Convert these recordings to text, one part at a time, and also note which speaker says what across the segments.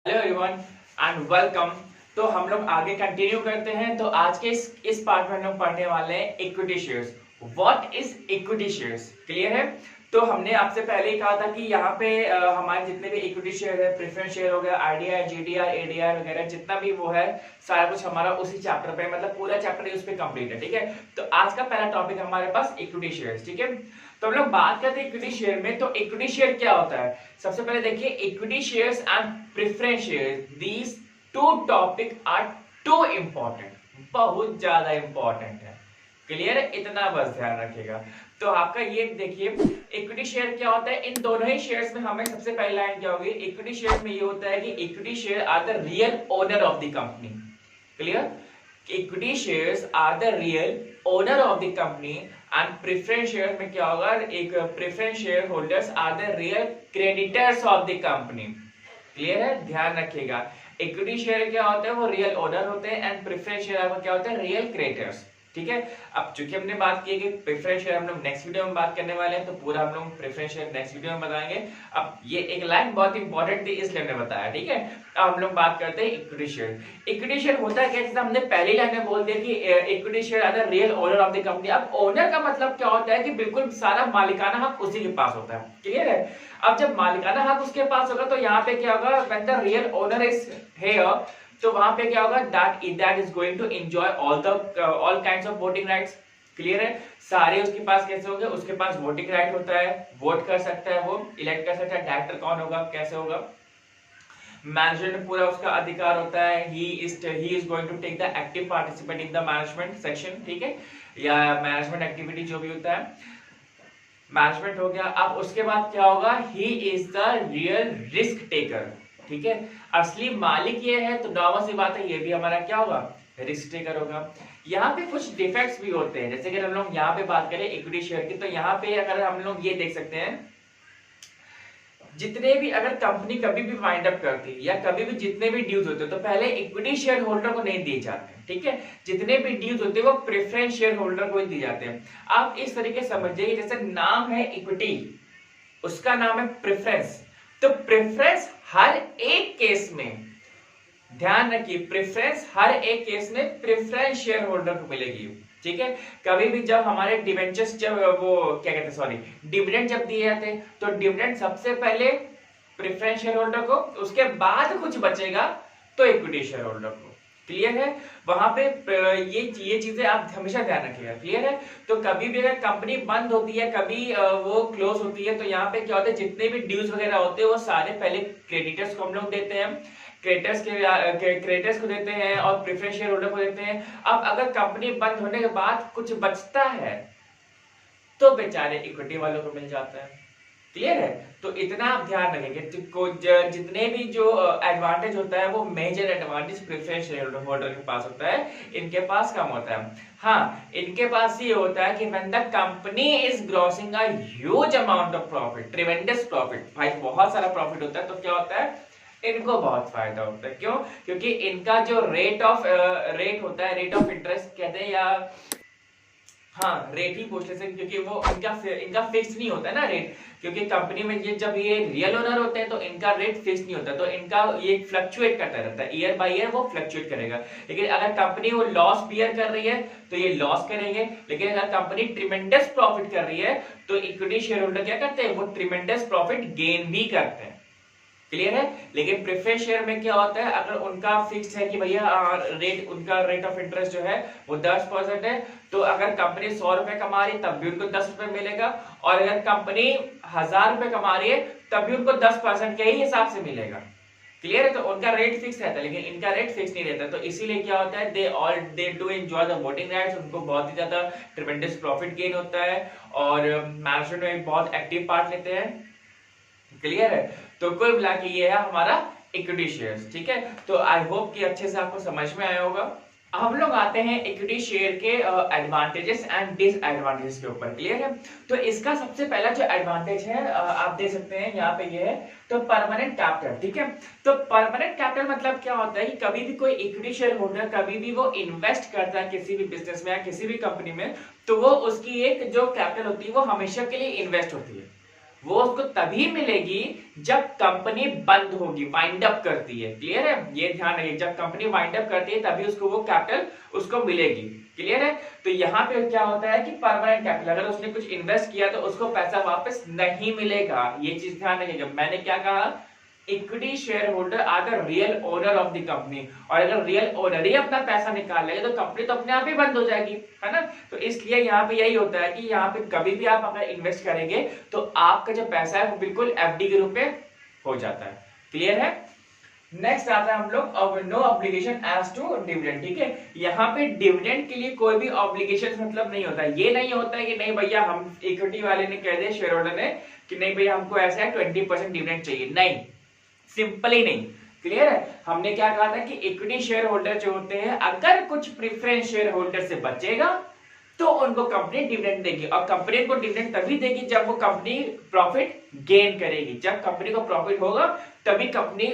Speaker 1: Hello everyone and welcome. तो हम लोग आगे कंटिन्यू करते हैं। तो आज के इस पार्ट में हम लोग पढ़ने वाले हैं equity shares. What is equity shares, clear है? तो हमने आपसे पहले ही कहा था कि यहाँ पे हमारे जितने भी इक्विटी शेयर है, प्रेफरेंस शेयर हो गया, आईडीआर, जीडीआर, एडीआर वगैरह जितना भी वो है, सारा कुछ हमारा उसी चैप्टर पे, मतलब पूरा चैप्टर उस पे कंप्लीट है। ठीक है, तो आज का पहला टॉपिक हमारे पास इक्विटी शेयर्स। ठीक है, तो हम लोग बात करते हैं इक्विटी शेयर में। तो इक्विटी शेयर क्या होता है? सबसे पहले देखिए, equity shares and preference share, these two topic are too important, बहुत ज्यादा इंपॉर्टेंट है। क्लियर है? इतना बस ध्यान रखिएगा। तो आपका ये देखिए, इक्विटी शेयर क्या होता है? इन दोनों ही शेयर्स में हमें सबसे पहली लाइन क्या होगी? इक्विटी शेयर में ये होता है कि equity share are the real owner of the company. Clear? Equity shares are the real owner of the company and preference share में क्या होगा? एक preference share holders are the real creditors of the company. Clear है? ध्यान रखिएगा, equity share क्या होता है? वो रियल ओनर होते हैं एंड प्रेफरेंस शेयर क्या होता है? Real creditors. ठीक है, अब चूंकि हमने बात की है कि प्रेफरेंस शेयर हम लोग नेक्स्ट वीडियो में बात करने वाले हैं, तो पूरा हम लोग प्रेफरेंस शेयर नेक्स्ट वीडियो में बताएंगे। अब ये एक लाइन बहुत इंपॉर्टेंट थी इसलिए हमने बताया। ठीक है, अब हम लोग बात करते हैं इक्विटी शेयर। इक्विटी शेयर होता है क्या? जैसे हमने पहली लाइन में बोल दिया कि equity share are the real owner of the company. अब ओनर का मतलब क्या होता है? कि बिल्कुल सारा मालिकाना हक उसी के पास होता है। क्लियर है? अब जब मालिकाना हक उसके पास होगा तो यहाँ पे क्या होगा? When the real owner is here, तो वहां पे क्या होगा? That is going to enjoy all kinds of voting rights. Clear है? सारे उसके पास कैसे होंगे? उसके पास वोटिंग राइट होता है, वोट कर सकता है, वो इलेक्ट कर सकता है। डायरेक्टर कौन होगा, कैसे होगा? मैनेजमेंट में पूरा उसका अधिकार होता है। He is going to take the active participate in the management section. ठीक है, या मैनेजमेंट एक्टिविटी जो भी होता है, मैनेजमेंट हो गया। अब उसके बाद क्या होगा? He is the real risk taker. ठीक है, असली मालिक ये है, तो नॉर्मल सी बात है, ये भी हमारा क्या होगा? रिस्क टेकर होगा। यहाँ पे कुछ डिफेक्ट्स भी होते हैं, जैसे कि हम लोग यहाँ पे बात करें इक्विटी शेयर की, तो यहाँ पे अगर हम लोग ये देख सकते हैं, जितने भी अगर कंपनी कभी भी वाइंड अप करती है या कभी भी जितने भी ड्यूज होते हैं, तो पहले इक्विटी शेयर होल्डर को नहीं दिए जाते हैं। ठीक है, जितने भी ड्यूज होते हैं वो प्रेफरेंस शेयर होल्डर को ही दिए जाते हैं। आप इस तरीके समझिए, जैसे नाम है इक्विटी, उसका नाम है प्रेफरेंस, तो प्रेफरेंस हर एक केस में, ध्यान रखिए, प्रेफरेंस हर एक केस में प्रेफरेंस शेयर होल्डर को मिलेगी। ठीक है, कभी भी जब हमारे डिवेंचर्स, जब वो क्या कहते हैं, सॉरी, डिविडेंड जब दिए जाते हैं, तो डिविडेंड सबसे पहले प्रेफरेंस शेयर होल्डर को, उसके बाद कुछ बचेगा तो इक्विटी शेयर होल्डर को। क्लियर है? वहां पे ये चीजें आप हमेशा ध्यान रखिएगा। क्लियर है? तो कभी भी अगर कंपनी बंद होती है, कभी वो क्लोज होती है, तो यहाँ पे क्या होता है? जितने भी ड्यूज वगैरह होते हैं वो सारे पहले क्रेडिटर्स को हम लोग देते हैं, क्रेडिटर्स को देते हैं और प्रेफरेंस शेयर होल्डर को देते हैं। अब अगर कंपनी बंद होने के बाद कुछ बचता है तो बेचारे इक्विटी वालों को मिल जाता है। क्लियर है? तो इतना आप ध्यान रखेंगे, जितने भी जो एडवांटेज होता है वो major advantage preference share holder के पास होता है, इनके पास कम होता है। हाँ, इनके पास ये होता है कि when the company is grossing a huge amount of profit, ट्रेमेंडस profit, भाई बहुत सारा प्रॉफिट होता है, तो क्या होता है? इनको बहुत फायदा होता है। क्यों? क्योंकि इनका जो रेट होता है, रेट ऑफ इंटरेस्ट कहते हैं, या हाँ रेट ही पूछ लेते हैं, क्योंकि वो इनका फिक्स नहीं होता है ना रेट, क्योंकि कंपनी में जब ये रियल ओनर होते हैं तो इनका रेट फिक्स नहीं होता, तो इनका ये फ्लक्चुएट करता रहता है, ईयर बाय ईयर वो फ्लक्चुएट करेगा। लेकिन अगर कंपनी वो लॉस बियर कर रही है तो ये लॉस करेंगे, लेकिन अगर कंपनी ट्रिमेंडस प्रॉफिट कर रही है तो इक्विटी शेयर होल्डर क्या करते हैं? वो ट्रिमेंडस प्रॉफिट गेन भी करते हैं। क्लियर है? लेकिन प्रेफरेंस शेयर में क्या होता है? अगर उनका फिक्स है कि भैया उनका रेट ऑफ इंटरेस्ट जो है वो 10% है, तो अगर कंपनी 100 रुपए कमा रही है तब भी उनको 10 रुपए मिलेगा, और अगर कंपनी 1000 रुपए कमा रही है तब भी उनको 10% के ही हिसाब से मिलेगा। क्लियर है? तो उनका रेट फिक्स रहता है, लेकिन इनका रेट फिक्स नहीं रहता, तो इसीलिए क्या होता है? They do enjoy the voting rights, उनको बहुत ही ज्यादा ट्रिमेंडस प्रॉफिट गेन होता है, और मैनेजमेंट में बहुत एक्टिव पार्ट लेते हैं। क्लियर है? तो कुल मिला के ये है हमारा इक्विटी शेयर्स। ठीक है, तो आई होप कि अच्छे से आपको समझ में आया होगा। हम लोग आते हैं इक्विटी शेयर के एडवांटेजेस एंड डिसएडवांटेजेस के ऊपर। क्लियर है? तो इसका सबसे पहला जो एडवांटेज है, आप देख सकते हैं यहाँ पे ये है, तो परमानेंट कैपिटल। ठीक है, तो परमानेंट कैपिटल मतलब क्या होता है कि कभी भी कोई इक्विटी शेयर होल्डर कभी भी वो इन्वेस्ट करता है किसी भी बिजनेस में या किसी भी कंपनी में, तो वो उसकी एक जो कैपिटल होती है वो हमेशा के लिए इन्वेस्ट होती है। वो उसको तभी मिलेगी जब कंपनी बंद होगी, वाइंड अप करती है। क्लियर है, ये ध्यान रखिए, जब कंपनी वाइंड अप करती है तभी उसको वो कैपिटल उसको मिलेगी। क्लियर है, तो यहाँ पे क्या होता है कि परमानेंट कैपिटल, अगर उसने कुछ इन्वेस्ट किया तो उसको पैसा वापस नहीं मिलेगा। ये चीज ध्यान रखिएगा। मैंने क्या कहा, equity share holder are the real owner of the company, और अगर रियल ओनर ही अपना पैसा निकाल लेगा तो कंपनी तो अपने आप ही बंद हो जाएगी, है ना। तो इसलिए यहाँ पे यही होता है कि यहाँ पे कभी भी आप अगर इन्वेस्ट करेंगे तो आपका जो पैसा है वो बिल्कुल एफडी के रूप में हो जाता है। क्लियर है। नेक्स्ट आता है हम लोग no obligation as to dividend. ठीक है, यहाँ पे डिविडेंड के लिए कोई भी ऑब्लिगेशन मतलब नहीं होता। ये नहीं होता है कि नहीं भैया हम इक्विटी वाले ने कह दिया, शेयर होल्डर ने कि नहीं भैया हमको ऐसा है 20% डिविडेंड चाहिए, नहीं, सिंपली नहीं। क्लियर है, हमने क्या कहा था कि इक्विटी शेयर होल्डर जो होते हैं अगर कुछ प्रेफरेंस शेयर होल्डर से बचेगा तो उनको कंपनी डिविडेंड देगी, और कंपनी को डिविडेंड तभी देगी जब वो कंपनी प्रॉफिट गेन करेगी। जब कंपनी को प्रॉफिट होगा तभी कंपनी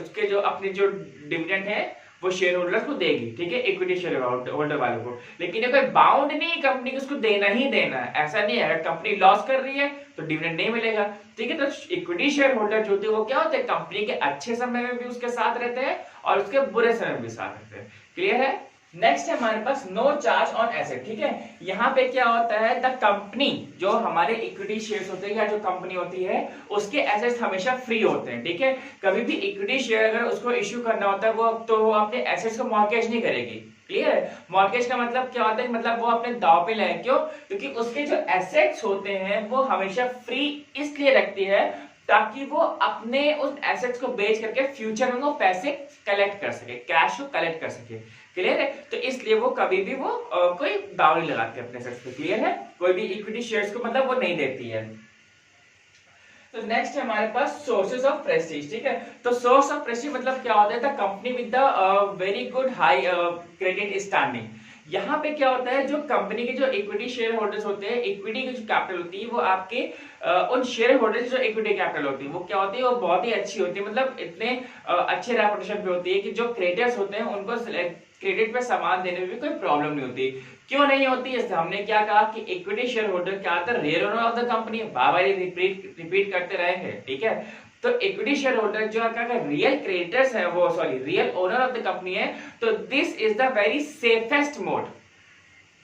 Speaker 1: उसके जो अपने जो डिविडेंड है वो शेयर होल्डर्स को देगी। ठीक है, इक्विटी शेयर होल्डर वालों को। लेकिन ये कोई बाउंड नहीं, कंपनी को उसको देना ही देना है, ऐसा नहीं है। अगर कंपनी लॉस कर रही है तो डिविडेंड नहीं मिलेगा। ठीक है, तो इक्विटी शेयर होल्डर जो होते हैं वो क्या होते हैं, कंपनी के अच्छे समय में भी उसके साथ रहते हैं और उसके बुरे समय में भी साथ रहते हैं। क्लियर है। नेक्स्ट है हमारे पास नो चार्ज ऑन एसेट। ठीक है, यहाँ पे क्या होता है, द कंपनी, जो हमारे इक्विटी शेयर्स होते हैं या जो कंपनी होती है उसके एसेट्स हमेशा फ्री होते हैं। ठीक है, कभी भी इक्विटी शेयर अगर उसको इश्यू करना होता है वो अपने एसेट्स को मॉर्गेज नहीं करेगी। क्लियर है, मॉर्गेज का मतलब क्या होता है, मतलब वो अपने दांव पे लाए। क्यों, क्योंकि उसके जो एसेट्स होते हैं वो हमेशा फ्री इसलिए रखती है ताकि वो अपने उस एसेट्स को बेच करके फ्यूचर में वो पैसे कलेक्ट कर सके, कैश को कलेक्ट कर सके। क्लियर है, तो इसलिए वो कभी भी वो कोई दाव नहीं लगाते अपने एसेट्स पे। क्लियर है, कोई भी इक्विटी शेयर्स को मतलब वो नहीं देती है। तो नेक्स्ट है हमारे पास सोर्सेज ऑफ प्रेस्टीज। ठीक है, तो सोर्स ऑफ प्रेस्टीज मतलब क्या होता है, the company with the very good high credit standing. यहाँ पे क्या होता है, जो कंपनी के जो इक्विटी शेयर होल्डर्स होते हैं, इक्विटी की जो कैपिटल होती है वो आपके उन शेयर होल्डर्स जो इक्विटी कैपिटल होती है वो क्या होती है, वो बहुत ही अच्छी होती है। मतलब इतने अच्छे रेपुटेशन पे होती है कि जो क्रेडिटर्स होते हैं उनको क्रेडिट पे सामान देने में भी कोई प्रॉब्लम नहीं होती। क्यों नहीं होती, इससे हमने क्या कहा कि इक्विटी शेयर होल्डर क्या होता है, real owner of the company. Bar repeat करते रहे हैं। ठीक है, तो इक्विटी शेयर होल्डर जो अगर रियल क्रेडिटर्स है, वो sorry real owner of the company है, तो this is the very safest mode.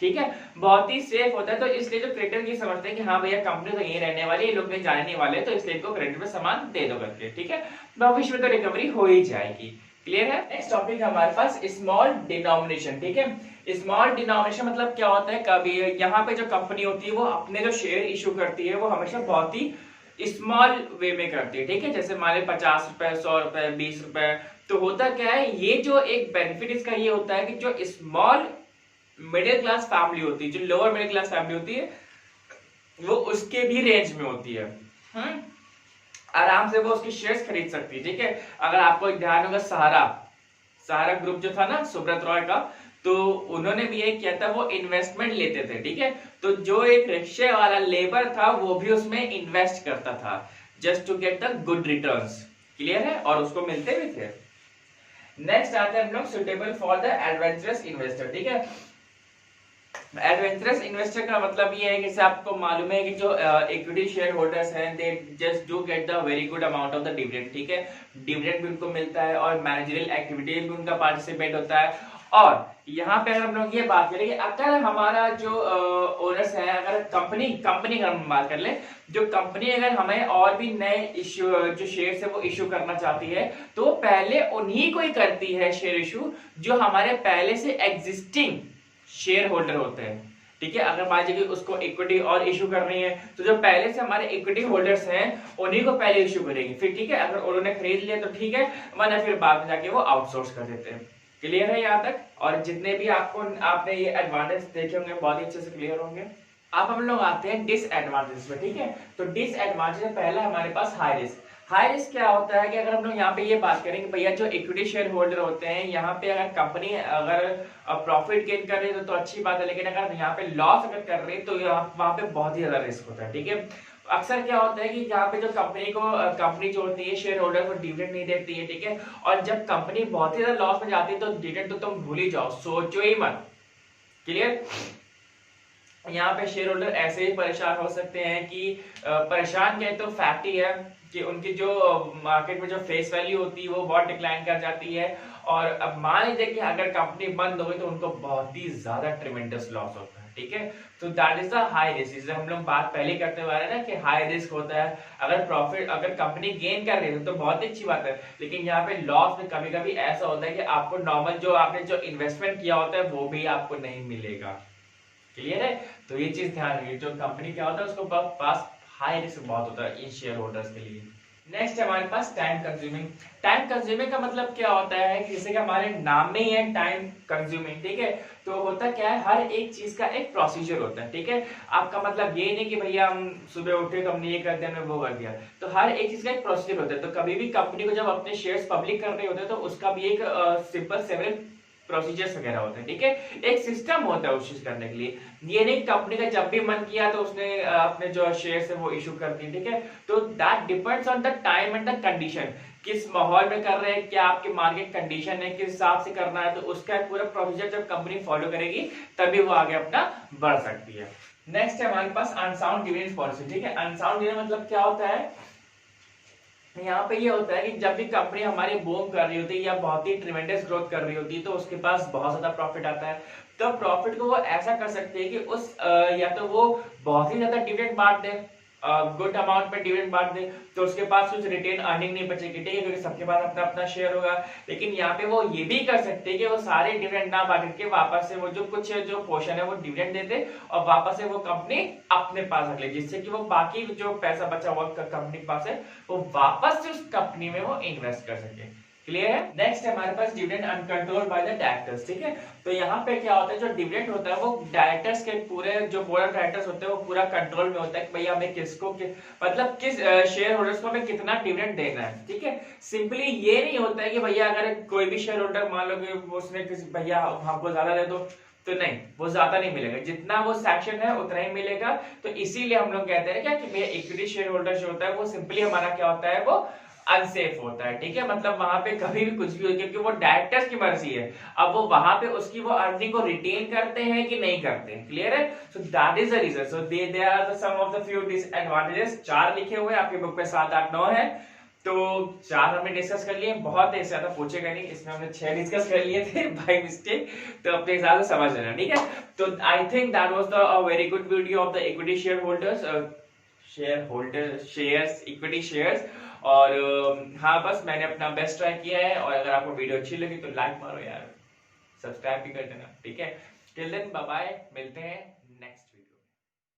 Speaker 1: ठीक है, बहुत ही सेफ होता है। तो इसलिए जो क्रेडिटर ये समझते हैं कि हाँ भैया कंपनी तो यही रहने वाली है, ये लोग नहीं जाने नहीं वाले, तो इसलिए इनको क्रेडिट में सामान दे दो करके। ठीक है, भविष्य में तो रिकवरी हो ही जाएगी। क्लियर है। नेक्स्ट टॉपिक हमारे पास स्मॉल डिनोमिनेशन। ठीक है, स्मॉल डिनोमिनेशन मतलब क्या होता है, कभी यहाँ पे जो कंपनी होती है वो अपने जो शेयर इशू करती है वो हमेशा बहुत ही स्मॉल वे में करती है। ठीक है, जैसे मान लीजिए 50 रुपए, 100 रुपए, 20 रुपए। तो होता क्या है, ये जो एक बेनिफिट इसका ये होता है कि जो स्मॉल मिडिल क्लास फैमिली होती है, जो लोअर मिडिल क्लास फैमिली होती है, वो उसके भी रेंज में होती है। आराम से वो उसकी शेयर्स खरीद सकती है। ठीक है, अगर आपको ध्यान होगा सहारा ग्रुप जो था ना सुब्रत रॉय का, तो उन्होंने भी यही किया था, वो इन्वेस्टमेंट लेते थे। ठीक है, तो जो एक रिक्शे वाला लेबर था वो भी उसमें इन्वेस्ट करता था just to get the good returns. Clear है, और उसको मिलते भी थे। नेक्स्ट आते हैं हम लोग suitable for the adventurous investor. ठीक है, एडवेंचरस इन्वेस्टर का मतलब ये है कि आपको मालूम है कि जो इक्विटी शेयर होल्डर्स हैं they just do get the very good amount of the dividend. ठीक है, डिविडेंड भी उनको मिलता है और मैनेजरियल एक्टिविटी भी उनका पार्टिसिपेट होता है। और यहाँ पे अगर हम लोग ये बात करें कि अगर हमारा जो ओनर्स है, अगर कंपनी का हम बात कर ले, जो कंपनी अगर हमें और भी नए इश्यू जो शेयर है वो इशू करना चाहती है तो पहले उन्हीं को ही करती है शेयर इशू जो हमारे पहले से एग्जिस्टिंग शेयर होल्डर होते हैं। ठीक है, अगर मान लीजिए उसको इक्विटी और इशू करनी है तो जो पहले से हमारे इक्विटी होल्डर्स हैं उन्हीं को पहले इशू करेगी। फिर ठीक है, अगर उन्होंने खरीद लिया तो ठीक है, वरना फिर बाद में जाके वो आउटसोर्स कर देते हैं। क्लियर है यहाँ तक, और जितने भी आपने ये एडवांटेज देखे होंगे बहुत ही अच्छे से क्लियर होंगे। अब हम लोग आते हैं डिसएडवांटेज पे। ठीक है, तो डिसएडवांटेज पहला हमारे पास हाई रिस्क। हाई रिस्क क्या होता है कि अगर हम लोग यहाँ पे ये बात करें कि भैया जो इक्विटी शेयर होल्डर होते हैं, यहाँ पे अगर कंपनी अगर प्रॉफिट गेन कर रही है तो अच्छी बात है, लेकिन अगर यहाँ पे लॉस अगर कर रही है तो वहाँ पे बहुत ही ज्यादा रिस्क होता है। ठीक है, अक्सर क्या होता है कि यहाँ पे जो कंपनी जो होती है शेयर होल्डर को डिविडेंड नहीं देती है। ठीक है, और जब कंपनी बहुत ही ज्यादा लॉस में जाती है तो डिविडेंड तो तुम भूल ही जाओ, सोचो ही मत। क्लियर, यहाँ पे शेयर होल्डर ऐसे ही परेशान हो सकते हैं कि परेशान कहें तो फैक्ट ही है कि उनकी जो मार्केट में जो फेस वैल्यू होती है वो बहुत डिक्लाइन कर जाती है। और अब मान लीजिए कि अगर कंपनी बंद हो गई तो उनको बहुत ही ज्यादा ट्रिमेंडस लॉस होता है, ठीक है। तो that is the high risk, जिससे हम लोग बात पहले करते हुए आ रहे हैं ना कि हाई रिस्क होता है। अगर प्रॉफिट, अगर कंपनी गेन कर रही है तो बहुत ही अच्छी बात है, लेकिन यहाँ पे लॉस में कभी कभी ऐसा होता है कि आपको नॉर्मल जो आपने जो इन्वेस्टमेंट किया होता है वो भी आपको नहीं मिलेगा। क्लियर है? तो ये चीज ध्यान रखिए, जो कंपनी क्या होता है उसको पास हाई रिस्क बहुत होता है इन शेयर होल्डर्स के लिए। नेक्स्ट हमारे पास टाइम कंज्यूमिंग। टाइम कंज्यूमिंग का मतलब क्या होता है कि जैसे कि हमारे नाम में ही है टाइम कंज्यूमिंग, ठीक है। तो होता क्या है, हर एक चीज का एक प्रोसीजर होता है, ठीक है। आपका मतलब ये नहीं कि भैया हम सुबह उठे तो हमने ये कर दिया, हमने वो कर दिया। तो हर एक चीज का एक प्रोसीजर होता है। तो कभी भी कंपनी को जब अपने शेयर्स पब्लिक कर रहे होते हैं तो उसका भी एक सिंपल सेवरल प्रोसीजर्स वगैरह होते हैं, ठीक है। एक सिस्टम होता है उस चीज करने के लिए। ये नहीं कंपनी का जब भी मन किया तो उसने अपने जो शेयर्स है वो इशू कर दी, ठीक है। तो that depends on the time and the condition, किस माहौल में कर रहे हैं, क्या आपकी मार्केट कंडीशन है, किस हिसाब से करना है। तो उसका पूरा प्रोसीजर जब कंपनी फॉलो करेगी तभी वो आगे अपना बढ़ सकती है। नेक्स्ट है हमारे पास अनसाउंड डिविडेंड पॉलिसी, ठीक है। अनसाउंड डिविडेंड मतलब क्या होता है, यहाँ पे ये होता है कि जब भी कंपनी हमारी बूम कर रही होती है या बहुत ही ट्रिमेंडस ग्रोथ कर रही होती है तो उसके पास बहुत ज्यादा प्रॉफिट आता है। तो प्रॉफिट को वो ऐसा कर सकते हैं कि उस या तो वो बहुत ही ज्यादा डिविडेंड बांट दे, गुड अमाउंट में डिविडेंड बांट दे, तो उसके पास कुछ रिटेन अर्निंग नहीं बचेगी, ठीक है, क्योंकि सबके पास अपना अपना शेयर होगा। लेकिन यहाँ पे वो ये भी कर सकते हैं कि वो सारे डिविडेंड ना बांट के वापस से वो जो कुछ जो पोर्शन है वो डिविडेंड देते और वापस से वो कंपनी अपने पास रख ले, जिससे कि वो बाकी जो पैसा बचा हुआ कंपनी के पास है वो वापस से उस कंपनी में वो इन्वेस्ट कर सके। क्लियर है? नेक्स्ट है हमारे पास dividend uncontrolled by the directors, ठीक है। तो यहाँ पे क्या होता है, जो डिविडेंड होता है वो डायरेक्टर्स के पूरे जो बोर्ड ऑफ डायरेक्टर्स होते हैं वो पूरा कंट्रोल में होता है कि भैया हमें किसको मतलब किस शेयर होल्डर्स को हमें कितना डिविडेंड देना है, ठीक है। सिंपली ये नहीं होता है कि भैया अगर कोई भी शेयर होल्डर मान लो कि उसने भैया हमको ज्यादा दे दो, तो नहीं, वो ज्यादा नहीं मिलेगा, जितना वो सेक्शन है उतना ही मिलेगा। तो इसीलिए हम लोग कहते हैं क्या कि भैया इक्विटी शेयर होल्डर जो होता है वो सिंपली हमारा क्या होता है, वो अनसेफ होता है, ठीक है। मतलब वहां पे कभी भी कुछ भी हो, क्योंकि वो डायरेक्टर्स की मर्जी है। अब वो वहां पे उसकी वो अर्निंग को रिटेन करते हैं कि नहीं करते हैं। क्लियर है? So that is the reason. So they are the some of the few disadvantages. 4 लिखे हुए हैं आपकी बुक पे, 7 8 9 है। तो 4 हमने डिस्कस कर लिए, बहुत ही ज्यादा पूछेगा नहीं, इसमें हमने 6 डिस्कस कर लिए थे बाय मिस्टेक, तो अपने हिसाब से समझ लेना, ठीक है। तो I think that was the very good video of the equity share holders, shares, equity shares. और हाँ, बस मैंने अपना बेस्ट ट्राई किया है। और अगर आपको वीडियो अच्छी लगी तो लाइक मारो यार, सब्सक्राइब भी कर देना, ठीक है। टिल देन बाय बाय, मिलते हैं नेक्स्ट।